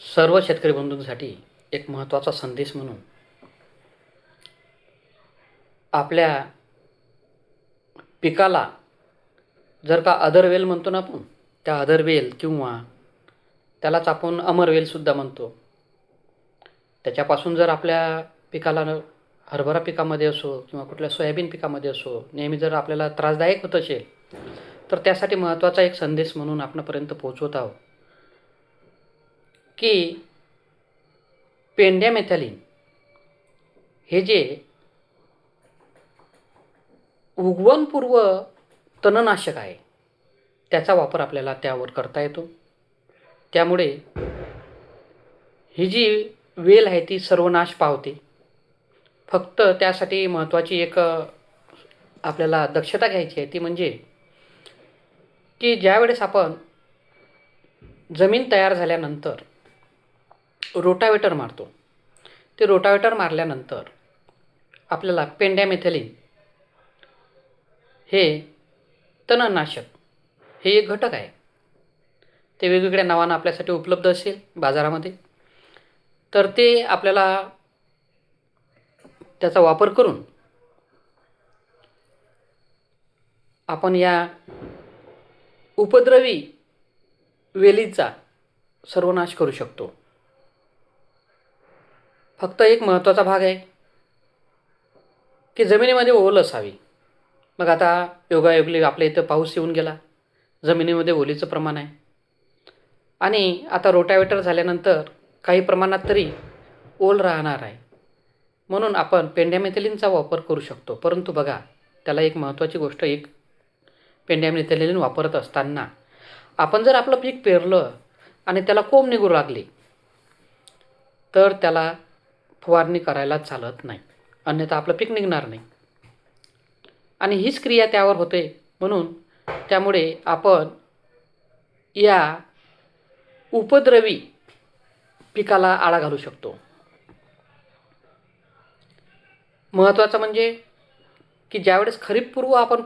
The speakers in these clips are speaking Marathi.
सर्व शेतकरी बंधूंसाठी एक महत्त्वाचा संदेश म्हणून आपल्या पिकाला जर का अदरवेल म्हणतो ना आपण, त्या अदरवेल किंवा त्यालाच आपण अमरवेलसुद्धा म्हणतो, त्याच्यापासून जर आपल्या पिकाला हरभरा पिकामध्ये असो किंवा कुठल्या सोयाबीन पिकामध्ये असो नेहमी जर आपल्याला त्रासदायक होत असेल तर त्यासाठी महत्त्वाचा एक संदेश म्हणून आपणापर्यंत पोहोचवत आहोत की पेंड्यामेथॅलिन हे जे उगवणपूर्व तणनाशक आहे त्याचा वापर आपल्याला त्यावर करता येतो. त्यामुळे ही जी वेल आहे ती सर्वनाश पावते. फक्त त्यासाठी महत्त्वाची एक आपल्याला दक्षता घ्यायची आहे, ती म्हणजे की ज्यावेळेस आपण जमीन तयार झाल्यानंतर रोटावेटर मारतो, ते रोटावेटर मारल्यानंतर आपल्याला पेंड्यामेथॅलिन हे तणनाशक हे एक घटक आहे. ते वेगवेगळ्या नावानं आपल्यासाठी उपलब्ध असेल बाजारामध्ये, तर ते आपल्याला त्याचा वापर करून आपण या उपद्रवी वेलीचा सर्वनाश करू शकतो. फक्त एक महत्त्वाचा भाग आहे की जमिनीमध्ये ओल असावी. मग आता योगायोगली आपल्या इथं पाऊस येऊन गेला, जमिनीमध्ये ओलीचं प्रमाण आहे आणि आता रोटावेटर झाल्यानंतर काही प्रमाणात तरी ओल राहणार आहे, म्हणून आपण पेंड्यामेथॅलिनचा वापर करू शकतो. परंतु बघा, त्याला एक महत्त्वाची गोष्ट, एक पेंड्यामेथॅलिन वापरत असताना आपण जर आपलं पीक पेरलं आणि त्याला कोंब निघू लागली तर त्याला फवारणी करायला चालत नाही, अन्यथा आपलं पीक निघणार नाही आणि हीच क्रिया त्यावर होते. म्हणून त्यामुळे आपण या उपद्रवी पिकाला आळा घालू शकतो. महत्त्वाचं म्हणजे की ज्यावेळेस खरीपपूर्व आपण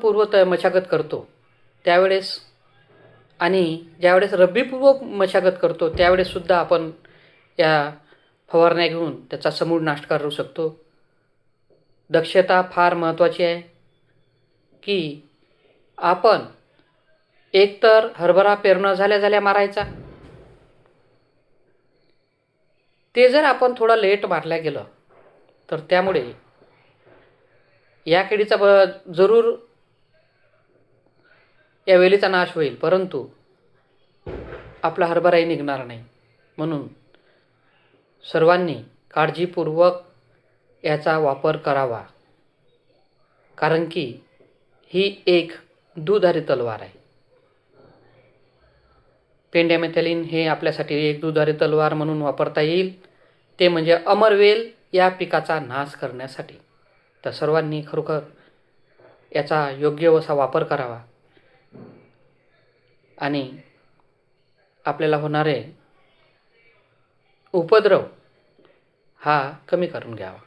मशागत करतो त्यावेळेस आणि ज्यावेळेस रब्बीपूर्व मशागत करतो त्यावेळेससुद्धा आपण या फवारण्या घेऊन त्याचा समूळ नाश करू शकतो. दक्षता फार महत्त्वाची आहे की आपण एकतर हरभरा पेरणं झाल्या मारायचा, ते जर आपण थोडं लेट मारल्या गेलं तर त्यामुळे या किडीचा जरूर या वेलीचा नाश होईल, परंतु आपला हरभराही निघणार नाही. म्हणून सर्वांनी काळजीपूर्वक याचा वापर करावा, कारण की ही एक दुधारी तलवार आहे. पेंड्यामेथॅलिन हे आपल्यासाठी एक दुधारी तलवार म्हणून वापरता येईल, ते म्हणजे अमरवेल या पिकाचा नाश करण्यासाठी. तर सर्वांनी खरोखर याचा योग्य असा वापर करावा आणि आपल्याला होणारे उपद्रव हा कमी करून घ्यावा.